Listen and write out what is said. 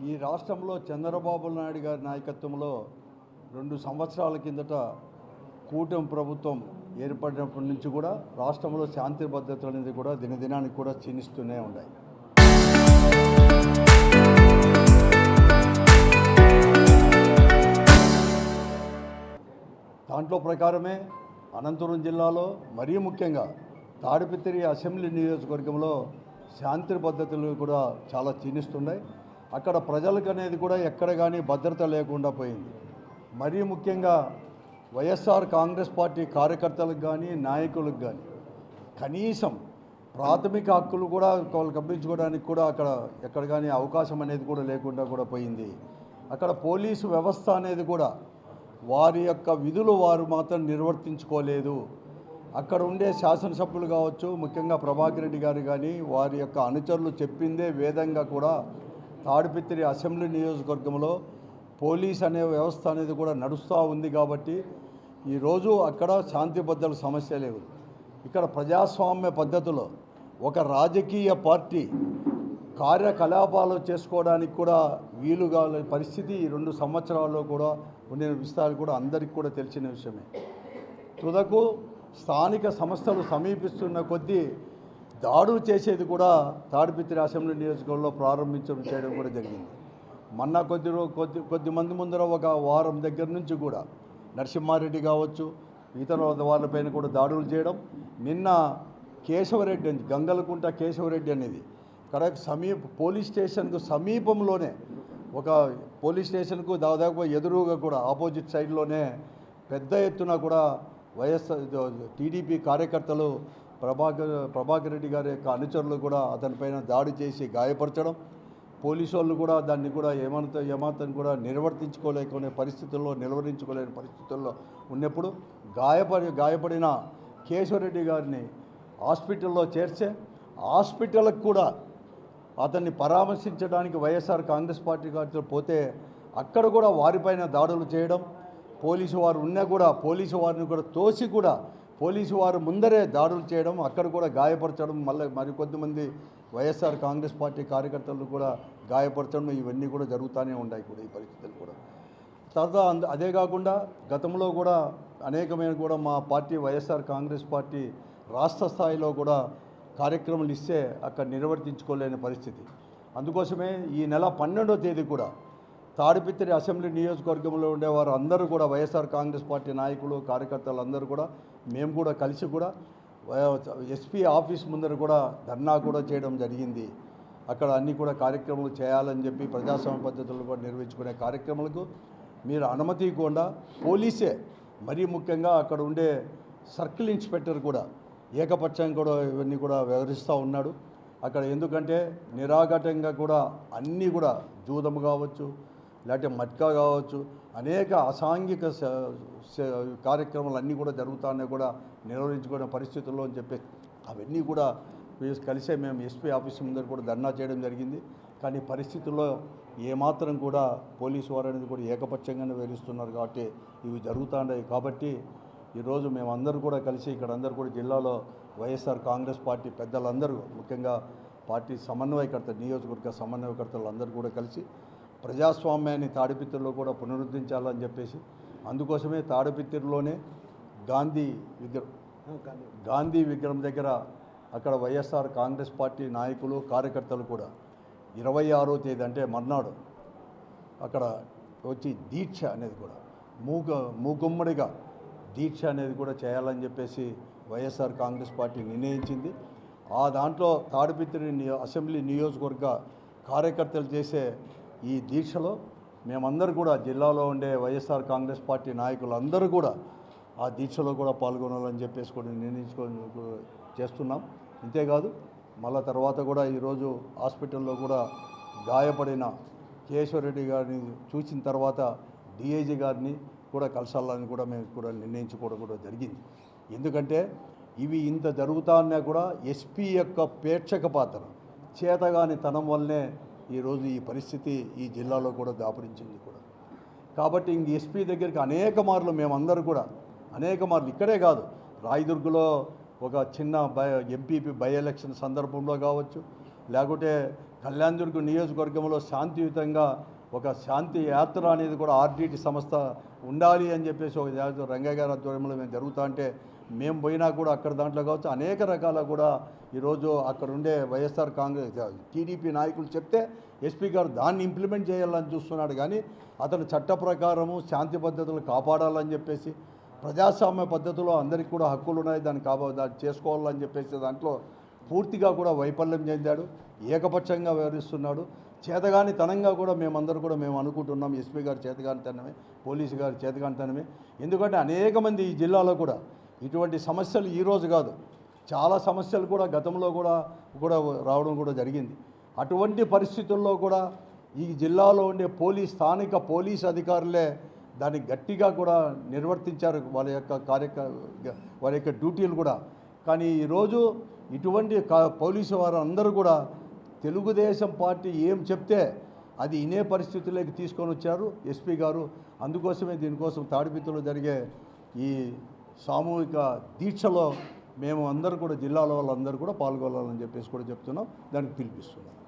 ఈ రాష్ట్రంలో చంద్రబాబు నాయుడు గారి నాయకత్వంలో 2 సంవత్సరాల కిందట కూటమి ప్రభుత్వం ఏర్పడినప్పటి నుంచి కూడా రాష్ట్రంలో శాంతి భద్రతలు అనేది కూడా దినదినానికి కూడా క్షీణిస్తూనే ఉన్నాయి. దాంట్లో ప్రకారమే అనంతపురం జిల్లాలో మరీ ముఖ్యంగా తాడిపత్రి అసెంబ్లీ నియోజకవర్గంలో శాంతి భద్రతలు కూడా చాలా క్షీణిస్తున్నాయి. అక్కడ ప్రజలకు అనేది కూడా ఎక్కడ కానీ భద్రత లేకుండా పోయింది. మరీ ముఖ్యంగా వైఎస్ఆర్ కాంగ్రెస్ పార్టీ కార్యకర్తలకు కానీ నాయకులకు కానీ కనీసం ప్రాథమిక హక్కులు కూడా వాళ్ళు కల్పించుకోవడానికి కూడా అక్కడ ఎక్కడ కానీ అవకాశం అనేది కూడా లేకుండా కూడా పోయింది. అక్కడ పోలీసు వ్యవస్థ అనేది కూడా వారి యొక్క విధులు వారు మాత్రం నిర్వర్తించుకోలేదు. అక్కడ ఉండే శాసనసభ్యులు కావచ్చు, ముఖ్యంగా ప్రభాకర్ రెడ్డి గారు కానీ వారి యొక్క అనుచరులు చెప్పిందే వేదంగా కూడా తాడిపత్రి అసెంబ్లీ నియోజకవర్గంలో పోలీస్ అనే వ్యవస్థ అనేది కూడా నడుస్తూ ఉంది. కాబట్టి ఈరోజు అక్కడ శాంతి భద్రతల సమస్య లేవు. ఇక్కడ ప్రజాస్వామ్య పద్ధతిలో ఒక రాజకీయ పార్టీ కార్యకలాపాలు చేసుకోవడానికి కూడా వీలుగా పరిస్థితి ఈ 2 సంవత్సరాల్లో కూడా ఉండే విషయాలు కూడా అందరికీ కూడా తెలిసిన విషయమే. తుదకు స్థానిక సంస్థలు సమీపిస్తున్న కొద్దీ దాడులు చేసేది కూడా తాడిపత్రి అసెంబ్లీ నియోజకవర్గంలో ప్రారంభించడం చేయడం కూడా జరిగింది. మొన్న కొద్ది మంది ముందర ఒక వారం దగ్గర నుంచి కూడా నరసింహారెడ్డి కావచ్చు, ఇతర వాళ్ళపైన కూడా దాడులు చేయడం. నిన్న కేశవరెడ్డి గంగలకుంట కేశవరెడ్డి అనేది కరెక్ట్ పోలీస్ స్టేషన్కు సమీపంలోనే ఒక పోలీస్ స్టేషన్కు దాదాపు ఎదురుగా కూడా ఆపోజిట్ సైడ్లోనే పెద్ద ఎత్తున కూడా వైఎస్ఆర్ టీడీపీ కార్యకర్తలు ప్రభాకర్ రెడ్డి గారి యొక్క అనుచరులు కూడా అతనిపైన దాడి చేసి గాయపరచడం, పోలీసు వాళ్ళు కూడా దాన్ని కూడా ఏమాత్రం కూడా నిర్వర్తించుకోలేని పరిస్థితుల్లో ఉన్నప్పుడు గాయపడిన కేశవరెడ్డి గారిని హాస్పిటల్లో చేర్చే హాస్పిటల్కి కూడా అతన్ని పరామర్శించడానికి వైఎస్ఆర్ కాంగ్రెస్ పార్టీ కార్యకర్తలు పోతే అక్కడ కూడా వారిపైన దాడులు చేయడం, పోలీసు వారు ఉన్నా కూడా పోలీసు వారిని కూడా తోసి కూడా పోలీసు వారు ముందరే దాడులు చేయడం, అక్కడ కూడా గాయపరచడం, మరికొద్దిమంది వైఎస్ఆర్ కాంగ్రెస్ పార్టీ కార్యకర్తలు కూడా గాయపరచడం, ఇవన్నీ కూడా జరుగుతూనే ఉన్నాయి కూడా ఈ పరిస్థితులు కూడా. తర్వాత అదే కాకుండా గతంలో కూడా అనేకమైన కూడా మా పార్టీ వైఎస్ఆర్ కాంగ్రెస్ పార్టీ రాష్ట్ర స్థాయిలో కూడా కార్యక్రమాలు ఇస్తే అక్కడ నిర్వర్తించుకోలేని పరిస్థితి. అందుకోసమే ఈ నెల 12వ తేదీ కూడా తాడిపత్రి అసెంబ్లీ నియోజకవర్గంలో ఉండేవారు అందరూ కూడా వైఎస్ఆర్ కాంగ్రెస్ పార్టీ నాయకులు కార్యకర్తలు అందరూ కూడా మేము కూడా కలిసి కూడా ఎస్పీ ఆఫీస్ ముందర కూడా ధర్నా కూడా చేయడం జరిగింది. అక్కడ అన్నీ కూడా కార్యక్రమాలు చేయాలని చెప్పి ప్రజాస్వామ్య పద్ధతుల్లో కూడా నిర్వహించుకునే కార్యక్రమాలకు మీరు అనుమతి ఇవ్వకుండా పోలీసే మరీ ముఖ్యంగా అక్కడ ఉండే సర్కిల్ ఇన్స్పెక్టర్ కూడా ఏకపక్షంగా కూడా ఇవన్నీ కూడా వ్యవహరిస్తూ ఉన్నాడు. అక్కడ ఎందుకంటే నిరాఘాటంగా కూడా అన్నీ కూడా జూదం కావచ్చు, లేకపోతే మట్కా కావచ్చు, అనేక అసాంఘిక కార్యక్రమాలు అన్నీ కూడా జరుగుతానే కూడా నిర్వహించుకునే పరిస్థితుల్లో అని చెప్పి అవన్నీ కూడా కలిసే మేము ఎస్పీ ఆఫీస్ ముందర కూడా ధర్నా చేయడం జరిగింది. కానీ పరిస్థితుల్లో ఏమాత్రం కూడా పోలీసు వారు అనేది కూడా ఏకపక్షంగానే వ్యవహరిస్తున్నారు. కాబట్టి ఇవి జరుగుతున్నాయి. కాబట్టి ఈరోజు మేమందరూ కూడా కలిసి ఇక్కడ అందరూ కూడా జిల్లాలో వైఎస్ఆర్ కాంగ్రెస్ పార్టీ పెద్దలందరూ ముఖ్యంగా పార్టీ సమన్వయకర్త నియోజకవర్గ సమన్వయకర్తలు అందరూ కూడా కలిసి ప్రజాస్వామ్యాన్ని తాడిపత్రిలో కూడా పునరుద్ధరించాలని చెప్పేసి అందుకోసమే తాడిపత్రిలోనే గాంధీ విగ్రహం దగ్గర అక్కడ వైఎస్ఆర్ కాంగ్రెస్ పార్టీ నాయకులు కార్యకర్తలు కూడా 26వ తేదీ అంటే మర్నాడు అక్కడ వచ్చి దీక్ష అనేది కూడా మూగుమ్మడిగా దీక్ష అనేది కూడా చేయాలని చెప్పేసి వైఎస్ఆర్ కాంగ్రెస్ పార్టీ నిర్ణయించింది. ఆ దాంట్లో తాడిపత్రి అసెంబ్లీ నియోజకవర్గ కార్యకర్తలు చేసే ఈ దీక్షలో మేమందరూ కూడా జిల్లాలో ఉండే వైఎస్ఆర్ కాంగ్రెస్ పార్టీ నాయకులు అందరూ కూడా ఆ దీక్షలో కూడా పాల్గొనాలని చెప్పేసి కూడా నిర్ణయించుకొని చేస్తున్నాం. ఇంతేకాదు మళ్ళా తర్వాత కూడా ఈరోజు హాస్పిటల్లో కూడా గాయపడిన కేశవరెడ్డి గారిని చూసిన తర్వాత డిఐజీ గారిని కూడా కలసాలని కూడా మేము కూడా నిర్ణయించుకోవడం కూడా జరిగింది. ఎందుకంటే ఇవి ఇంత జరుగుతున్నా కూడా ఎస్పీ యొక్క ప్రేక్షక పాత్ర చేతగాని తనం వల్లనే ఈరోజు ఈ పరిస్థితి ఈ జిల్లాలో కూడా దాపురించింది కూడా. కాబట్టి ఇంక ఎస్పీ దగ్గరికి అనేక మార్లు మేమందరూ కూడా ఇక్కడే కాదు రాయదుర్గలో ఒక చిన్న ఎంపీపీ బై ఎలక్షన్ సందర్భంలో కావచ్చు, లేకుంటే కళ్యాణదుర్గం నియోజకవర్గంలో శాంతియుతంగా ఒక శాంతి యాత్ర అనేది కూడా ఆర్డిటి సంస్థ ఉండాలి అని చెప్పేసి ఒక రంగయ్య గారి ఆధ్వర్యంలో మేము జరుగుతా అంటే మేము పోయినా కూడా అక్కడ దాంట్లో కావచ్చు అనేక రకాల కూడా ఈరోజు అక్కడ ఉండే వైఎస్ఆర్ కాంగ్రెస్ టీడీపీ నాయకులు చెప్తే ఎస్పీ గారు దాన్ని ఇంప్లిమెంట్ చేయాలని చూస్తున్నాడు. కానీ అతను చట్ట ప్రకారము శాంతి పద్ధతులు కాపాడాలని చెప్పేసి ప్రజాస్వామ్య పద్ధతిలో అందరికీ కూడా హక్కులు ఉన్నాయి, దాన్ని చేసుకోవాలని చెప్పేసి దాంట్లో పూర్తిగా కూడా వైఫల్యం చెందాడు, ఏకపక్షంగా వ్యవహరిస్తున్నాడు. చేతగానితనంగా కూడా మేమందరూ కూడా మేము అనుకుంటున్నాం ఎస్పీ గారు చేతగానితనమే, పోలీసు గారు చేతగానితనమే. ఎందుకంటే అనేక మంది ఈ జిల్లాలో కూడా ఇటువంటి సమస్యలు ఈరోజు కాదు, చాలా సమస్యలు కూడా గతంలో కూడా రావడం కూడా జరిగింది. అటువంటి పరిస్థితుల్లో కూడా ఈ జిల్లాలో ఉండే స్థానిక పోలీస్ అధికారులే దాన్ని గట్టిగా కూడా నిర్వర్తించారు వాళ్ళ యొక్క డ్యూటీలు కూడా. కానీ ఈరోజు ఇటువంటి పోలీసు వారు అందరూ కూడా తెలుగుదేశం పార్టీ ఏం చెప్తే అది ఇనే పరిస్థితుల్లోకి తీసుకొని వచ్చారు ఎస్పీ గారు. అందుకోసమే దీనికోసం తాడిపిత్తులో జరిగే ఈ సామూహిక దీక్షలో మేము అందరూ కూడా జిల్లాలో వాళ్ళందరూ కూడా పాల్గొనాలని చెప్పేసి కూడా చెప్తున్నాం, దానికి పిలిపిస్తున్నాం.